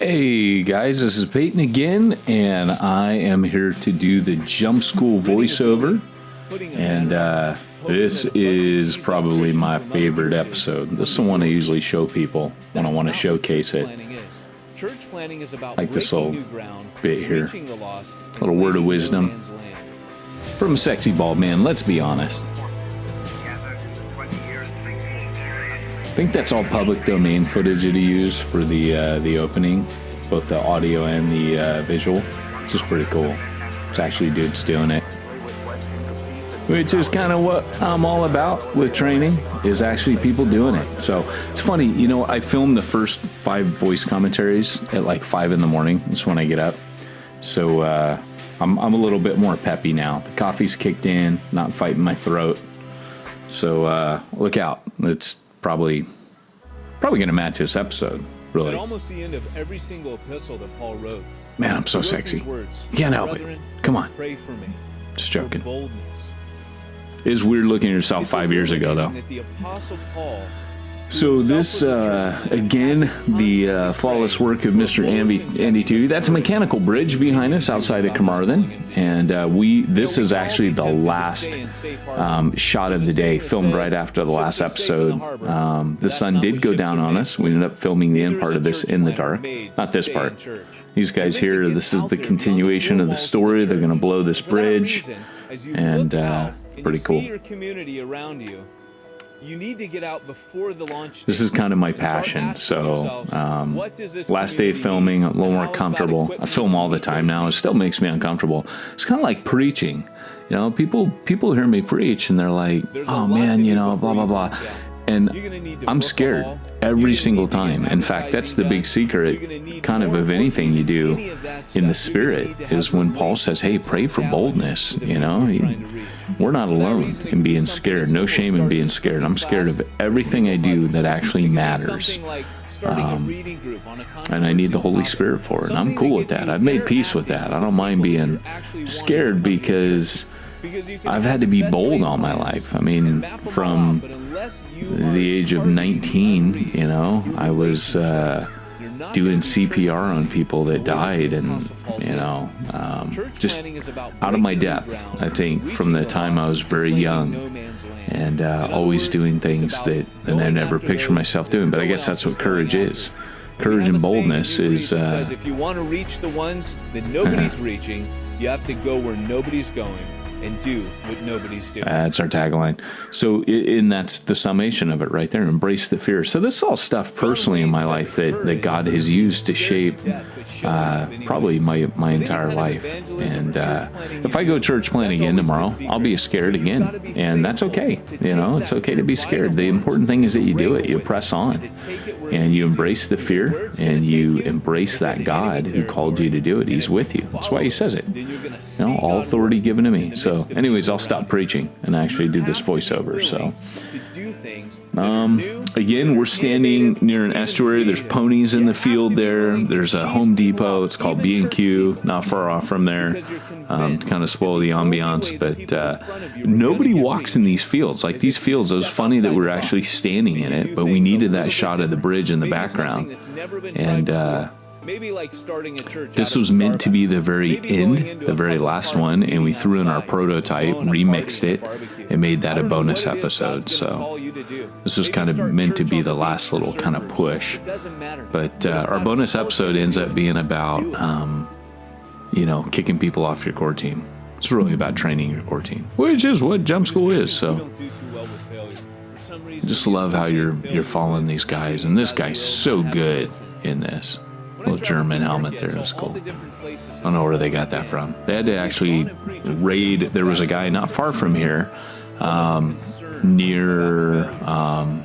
Hey guys, this is Peyton again, and I am here to do the Jump School voiceover. And this is probably my favorite episode. This is the one I usually show people when I want to showcase it. Like this little bit here. A little word of wisdom from a sexy bald man, let's be honest. I think that's all public domain footage that he used for the opening, both the audio and the visual. It's just pretty cool. It's actually dudes doing it. Which is kind of what I'm all about with training, is actually people doing it. So it's funny, you know, I filmed the first 5 voice commentaries at like 5 in the morning. That's when I get up. So I'm a little bit more peppy now. The coffee's kicked in, not fighting my throat. So look out. It's probably going to match this episode, really. At almost the end of every single epistle that Paul wrote. Man, I'm so sexy. Words, can't help it. Come on. Pray for me. Just joking. Boldness. It is weird looking at yourself 5 years ago, though. The Apostle Paul, so this, again, the flawless work of Mr. Andy 2. That's a mechanical bridge behind us outside of Carmarthen. And this is actually the last shot of the day, filmed right after the last episode. The sun did go down on us. We ended up filming the end part of this in the dark. Not this part. These guys here, this is the continuation of the story. They're going to blow this bridge. And pretty cool. You need to get out before the launch. This is kind of my passion. So last day of filming, a little more comfortable. I film all the time now. It still makes me uncomfortable. It's kind of like preaching. You know, people hear me preach and they're like, oh man, you know, blah, blah, blah. And I'm scared every single time. In fact, that's the big secret kind of anything you do in the spirit, is when Paul says, hey, pray for boldness. You know, we're not alone in being scared. No shame in being scared. I'm scared of everything I do that actually matters. And I need the Holy Spirit for it. And I'm cool with that. I've made peace with that. I don't mind being scared because I've had to be bold all my life. I mean, from the age of 19, you know, I was doing CPR on people that died, and, you know, just out of my depth, I think, from the time I was very young, and always doing things that I never pictured myself doing. But I guess that's what courage is. Courage and boldness is... if you want to reach the ones that nobody's reaching, you have to go where nobody's going and do what nobody's doing. That's our tagline. So, and that's the summation of it right there. Embrace the fear. So this is all stuff personally in my life that God has used to shape probably my entire life. And if I go church plant again tomorrow, I'll be scared again. And that's okay. You know, it's okay to be scared. The important thing is that you do it. You press on. And you embrace the fear, and you embrace that God who called you to do it. He's with you. That's why he says it. You know, all authority given to me. So anyways, I'll stop preaching and actually do this voiceover. So again, we're standing near an estuary. There's ponies in the field there. There's a Home Depot. It's called B&Q, not far off from there. Kind of spoil the ambiance, but nobody walks in these fields. Like these fields, it was funny that we were actually standing in it, but we needed that shot of the bridge in the background. And this was meant to be the very end, the very last one, and we threw in our prototype, remixed it, and made that a bonus episode. So this was kind of meant to be the last little kind of push. But our bonus episode ends up being about, you know, kicking people off your core team. It's really about training your core team, which is what Jump School is. So just love how you're following these guys, and this guy's so good in this. Little German helmet there is cool. I don't know where they got that from. They had to actually raid. There was a guy not far from here, near on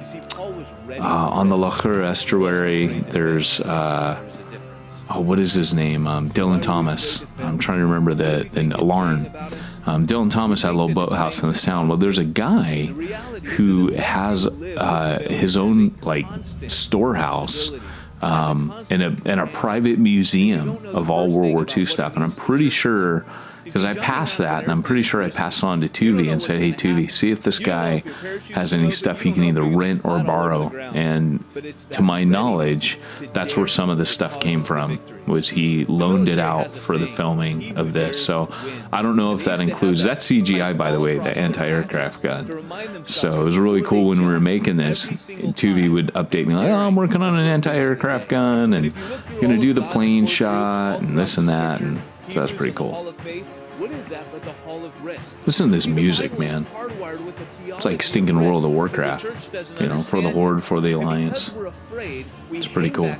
the Locher estuary. There's what is his name? Dylan Thomas. I'm trying to remember the Larn. Dylan Thomas had a little boathouse in this town. Well, there's a guy who has his own like storehouse. In a private museum of all World War II stuff, and I'm pretty sure because I passed that, and I'm pretty sure I passed it on to Tuvi and said, hey, Tuvi, see if this guy has any stuff he can either rent or borrow. And to my knowledge, that's where some of the stuff came from, was he loaned it out for the filming of this. So I don't know if that includes, that's CGI, by the way, the anti-aircraft gun. So it was really cool when we were making this. Tuvi would update me like, oh, I'm working on an anti-aircraft gun, and going to do the plane shot and this and that. And so that's pretty cool. Listen to this music, man. It's like stinking World of Warcraft, for the Horde, for the Alliance. It's pretty cool.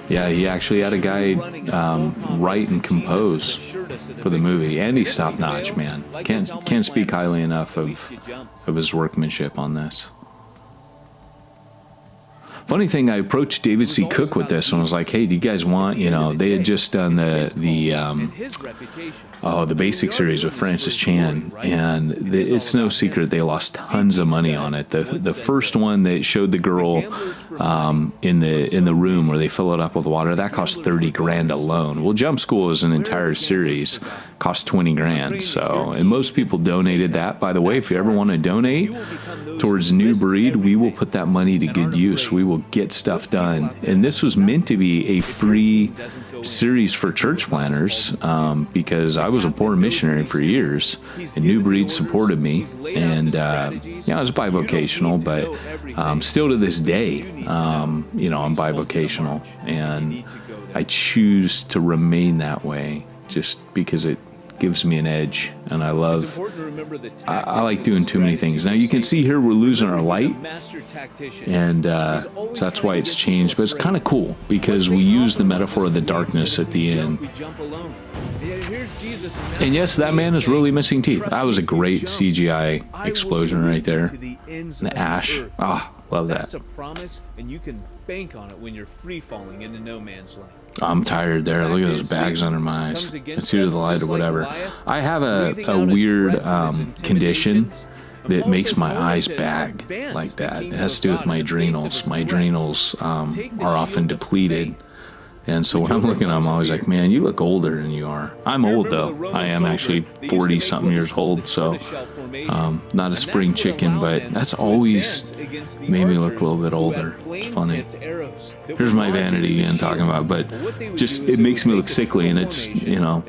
Yeah, he actually had a guy write and compose for the movie. And he's top notch, man. Can't speak highly enough of his workmanship on this. Funny thing, I approached David C. Cook with this and was like, hey, do you guys want, they had just done the basic series with Francis Chan, and it's no secret they lost tons of money on it. The first one that showed the girl in the room where they fill it up with water, that cost $30,000 alone. Well, Jump School is an entire series, cost $20,000. So, and most people donated that. By the way, if you ever want to donate towards New Breed, we will put that money to good use. We will get stuff done. And this was meant to be a free series for church planners, because I was a poor missionary for years, and New Breed supported me, and I was bivocational, but still to this day, I'm bivocational, and I choose to remain that way just because it gives me an edge, and I like doing too many things. Now you can see here we're losing our light, and so that's why it's changed, but it's kind of cool because we use the metaphor of the darkness at the end. And yes, that man is really missing teeth. That was a great CGI explosion right there. The ash. Love that. That's a promise, and you can bank on it when you're free falling into no man's land. I'm tired there. Look at those bags under my eyes. It's due to the light or whatever. I have a weird condition that makes my eyes bag like that. It has to do with my adrenals. My adrenals are often depleted. And so when I'm looking at them, I'm always like, man, you look older than you are. I'm old, though. I am actually 40-something years old, so not a spring chicken, but that's always made me look a little bit older. It's funny. Here's my vanity again talking about, but just it makes me look sickly, and it's,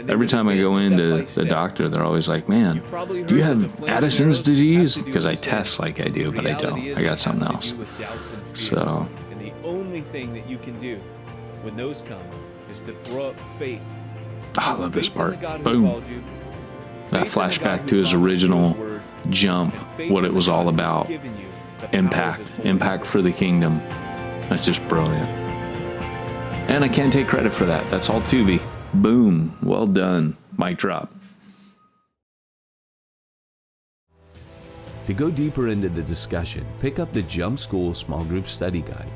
every time I go into the doctor, they're always like, man, do you have Addison's disease? Because I test like I do, but I don't. I got something else. So. And the only thing that you can do when those come is to throw up faith. I love this part. Boom. That flashback to his original jump, what it was all about. Impact for the kingdom. That's just brilliant. And I can't take credit for that. That's all Tubi. Boom. Well done. Mic drop. To go deeper into the discussion, pick up the Jump School Small Group Study Guide.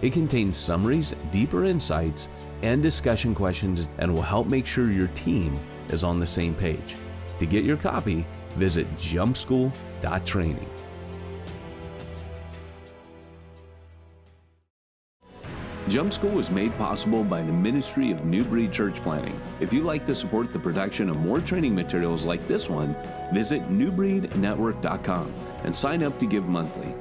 It contains summaries, deeper insights, and discussion questions, and will help make sure your team is on the same page. To get your copy, visit jumpschool.training. Jump School was made possible by the Ministry of New Breed Church Planting. If you'd like to support the production of more training materials like this one, visit newbreednetwork.com and sign up to give monthly.